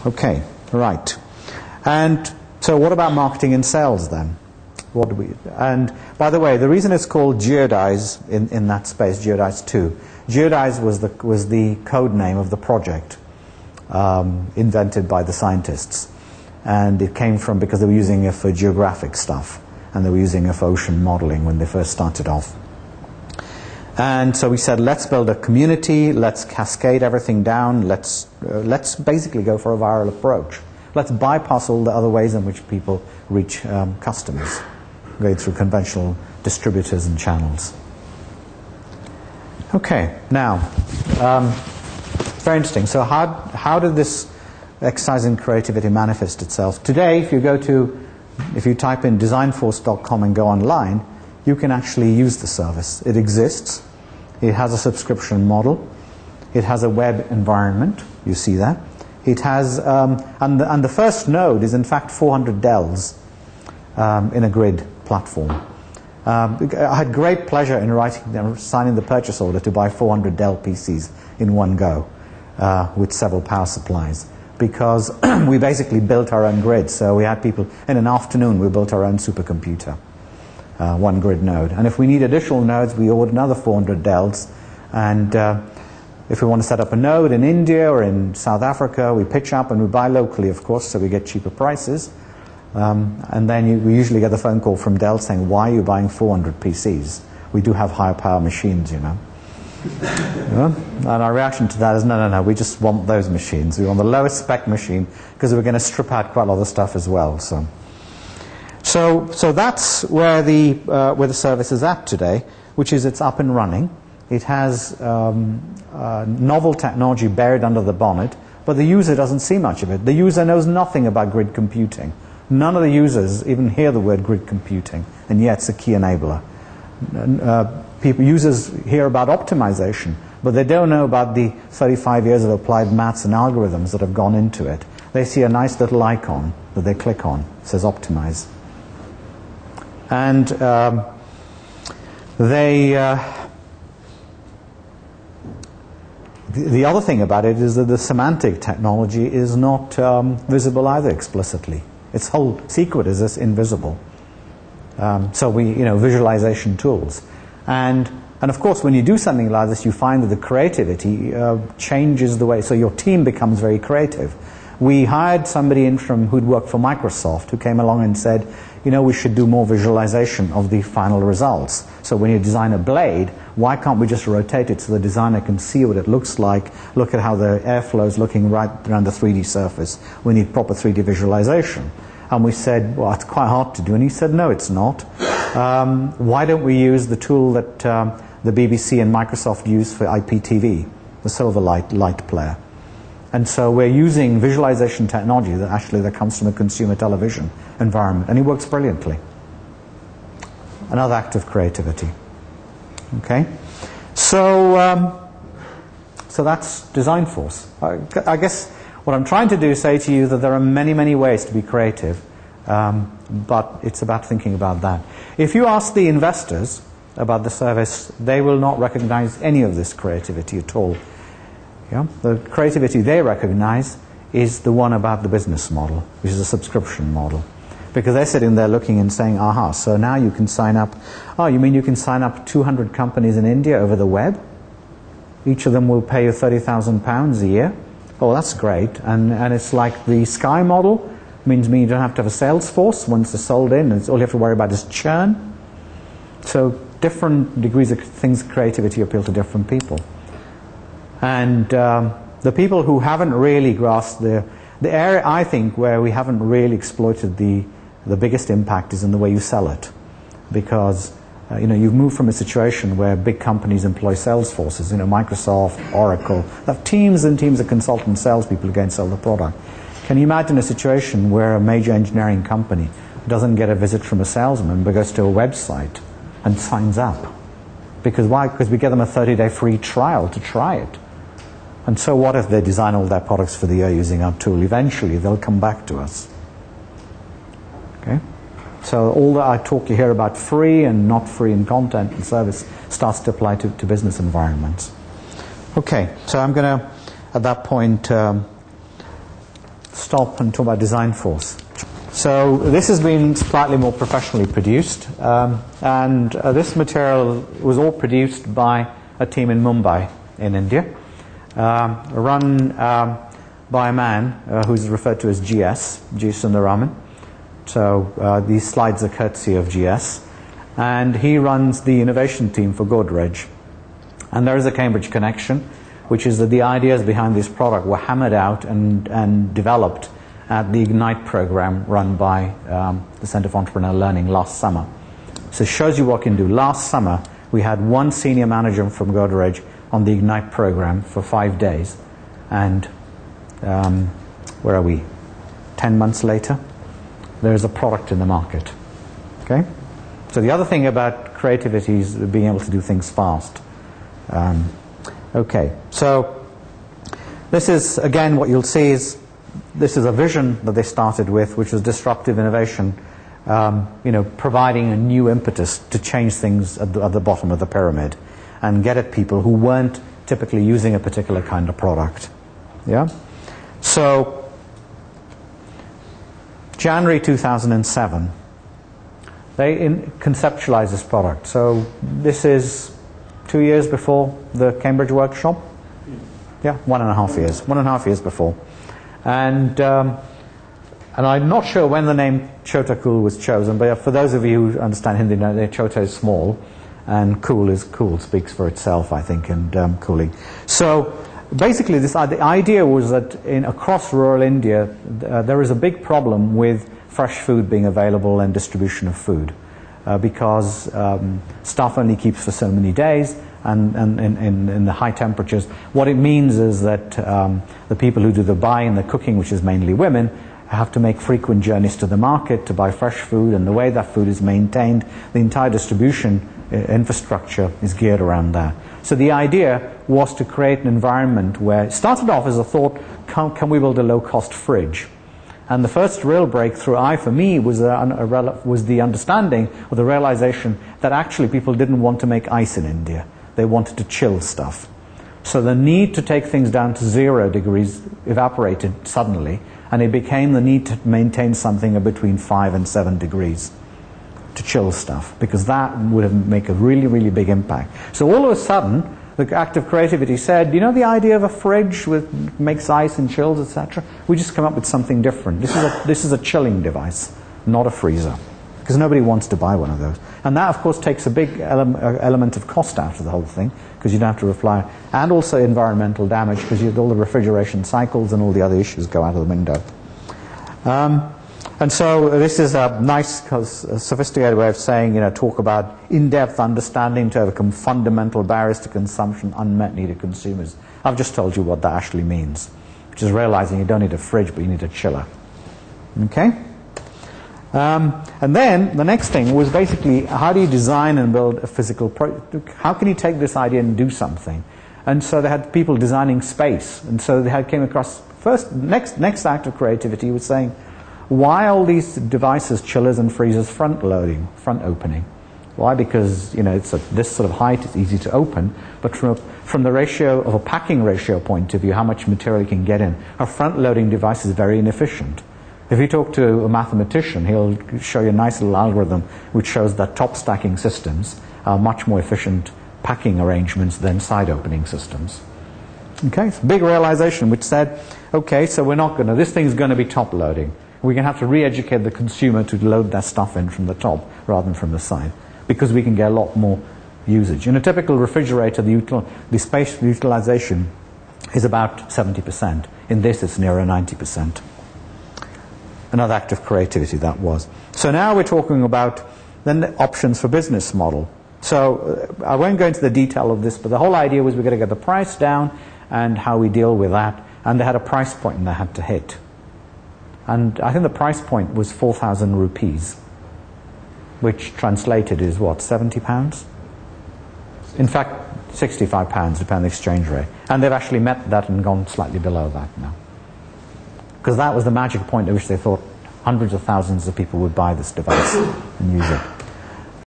Okay, right. And so what about marketing and sales then? What do we, and by the way, the reason it's called Geodize in that space, Geodize 2, Geodize was the code name of the project invented by the scientists. And it came from because they were using it for geographic stuff, and they were using it for ocean modeling when they first started off. And so we said, let's build a community, let's cascade everything down, let's basically go for a viral approach. Let's bypass all the other ways in which people reach customers, going through conventional distributors and channels. Okay, now, very interesting. So how did this exercise in creativity manifest itself? Today, if you type in designforce.com and go online, you can actually use the service. It exists. It has a subscription model. It has a web environment. You see that. It has, and the first node is in fact 400 Dells in a grid platform. I had great pleasure in signing the purchase order to buy 400 Dell PCs in one go with several power supplies, because we basically built our own grid. So we had people, in an afternoon we built our own supercomputer, one grid node. And if we need additional nodes, we ordered another 400 Dells. And if we want to set up a node in India or in South Africa, we pitch up and we buy locally, of course, so we get cheaper prices. And then we usually get the phone call from Dell saying, why are you buying 400 PCs? We do have higher power machines, you know. And our reaction to that is, no, we just want those machines. We want the lowest spec machine, because we're going to strip out quite a lot of stuff as well. So that's where the service is at today, which is it's up and running. It has novel technology buried under the bonnet, but the user doesn't see much of it. The user knows nothing about grid computing. None of the users even hear the word grid computing, and yet it's a key enabler. Users hear about optimization, but they don't know about the 35 years of applied maths and algorithms that have gone into it. They see a nice little icon that they click on. It says optimize. And the other thing about it is that the semantic technology is not visible either explicitly. Its whole secret is this invisible. So visualization tools. And of course, when you do something like this, you find that the creativity changes the way, so your team becomes very creative. We hired somebody in who'd worked for Microsoft, who came along and said, we should do more visualization of the final results. So when you design a blade, why can't we just rotate it so the designer can see what it looks like, look at how the airflow is looking right around the 3D surface. We need proper 3D visualization. And we said, well, it's quite hard to do. And he said, no, it's not. Why don't we use the tool that the BBC and Microsoft use for IPTV, the Silverlight light player? And so we're using visualization technology that comes from a consumer television environment, and it works brilliantly. Another act of creativity. Okay, so that's Design Force. I guess what I'm trying to do is say to you that there are many, many ways to be creative, but it's about thinking about that. If you ask the investors about the service, they will not recognize any of this creativity at all. Yeah? The creativity they recognize is the one about the business model, which is a subscription model. Because they're sitting there looking and saying, aha, so now you can sign up. Oh, you mean you can sign up 200 companies in India over the web? Each of them will pay you £30,000 a year. Oh, that's great. And it's like the Sky model. Means you don't have to have a sales force once they're sold in. And all you have to worry about is churn. So different degrees of creativity appeal to different people. And the people who haven't really grasped the area, I think, where we haven't really exploited the biggest impact is in the way you sell it. Because you've moved from a situation where big companies employ sales forces, Microsoft, Oracle. They have teams and teams of consultant salespeople who go and sell the product. Can you imagine a situation where a major engineering company doesn't get a visit from a salesman but goes to a website and signs up? Because why? Because we give them a 30-day free trial to try it. And so what if they design all their products for the year using our tool? Eventually they'll come back to us. Okay? So all that I talk you here about free and not free in content and service starts to apply to business environments. Okay, so I'm going to, at that point, stop and talk about design force. So this has been slightly more professionally produced, and this material was all produced by a team in Mumbai in India, run by a man who's referred to as GS, G. Sundaraman. So these slides are courtesy of GS, and he runs the innovation team for Godrej. And there is a Cambridge connection, which is that the ideas behind this product were hammered out and developed at the Ignite program run by the Centre for Entrepreneurial Learning last summer. So it shows you what you can do. Last summer, we had one senior manager from Godrej on the Ignite program for 5 days. And where are we? 10 months later, there's a product in the market. Okay? So the other thing about creativity is being able to do things fast. Okay, so this is, again, what you'll see is this is a vision that they started with, which was disruptive innovation, providing a new impetus to change things at the bottom of the pyramid and get at people who weren't typically using a particular kind of product. Yeah? So, January 2007, they conceptualized this product. So this is 2 years before the Cambridge workshop. Yeah, 1.5 years. 1.5 years before. And I'm not sure when the name Chota Cool was chosen, but for those of you who understand Hindi, know that Chota is small, and cool is cool, speaks for itself, I think, and cooling. So basically, the idea was that across rural India, there is a big problem with fresh food being available and distribution of food, because stuff only keeps for so many days, and in the high temperatures. What it means is that the people who do the buying and the cooking, which is mainly women, have to make frequent journeys to the market to buy fresh food, and the way that food is maintained, the entire distribution infrastructure is geared around that. So the idea was to create an environment where it started off as a thought, can we build a low-cost fridge? And the first real breakthrough, for me, was the understanding or the realization that actually people didn't want to make ice in India. They wanted to chill stuff. So the need to take things down to 0 degrees evaporated suddenly, and it became the need to maintain something between 5 and 7 degrees to chill stuff, because that would make a really, really big impact. So all of a sudden, the act of creativity said, the idea of a fridge with makes ice and chills, etc. We just come up with something different. This is a chilling device, not a freezer, because nobody wants to buy one of those. And that, of course, takes a big element of cost out of the whole thing, because you don't have to reply, and also environmental damage, because all the refrigeration cycles and all the other issues go out of the window. And so this is a nice, sophisticated way of saying, talk about in-depth understanding to overcome fundamental barriers to consumption, unmet need of consumers. I've just told you what that actually means, which is realizing you don't need a fridge, but you need a chiller. Okay? And then the next thing was basically, how do you design and build a physical how can you take this idea and do something? And so they had people designing space, and so they came across next act of creativity was saying, why all these devices, chillers and freezers, front opening? Why? Because it's at this sort of height, it's easy to open, but from the ratio of a packing ratio point of view, how much material you can get in, a front loading device is very inefficient. If you talk to a mathematician, he'll show you a nice little algorithm which shows that top stacking systems are much more efficient packing arrangements than side opening systems. Okay, it's a big realization which said, okay, so this thing's going to be top loading. We're going to have to re-educate the consumer to load that stuff in from the top rather than from the side, because we can get a lot more usage. In a typical refrigerator, the space utilization is about 70%. In this, it's nearer 90%. Another act of creativity that was. So now we're talking about then the options for business model. So I won't go into the detail of this, but the whole idea was we're going to get the price down and how we deal with that. And they had a price point and they had to hit. And I think the price point was 4,000 rupees, which translated is what, 70 pounds? In fact, 65 pounds, depending on the exchange rate. And they've actually met that and gone slightly below that now. Because that was the magic point at which they thought hundreds of thousands of people would buy this device and use it.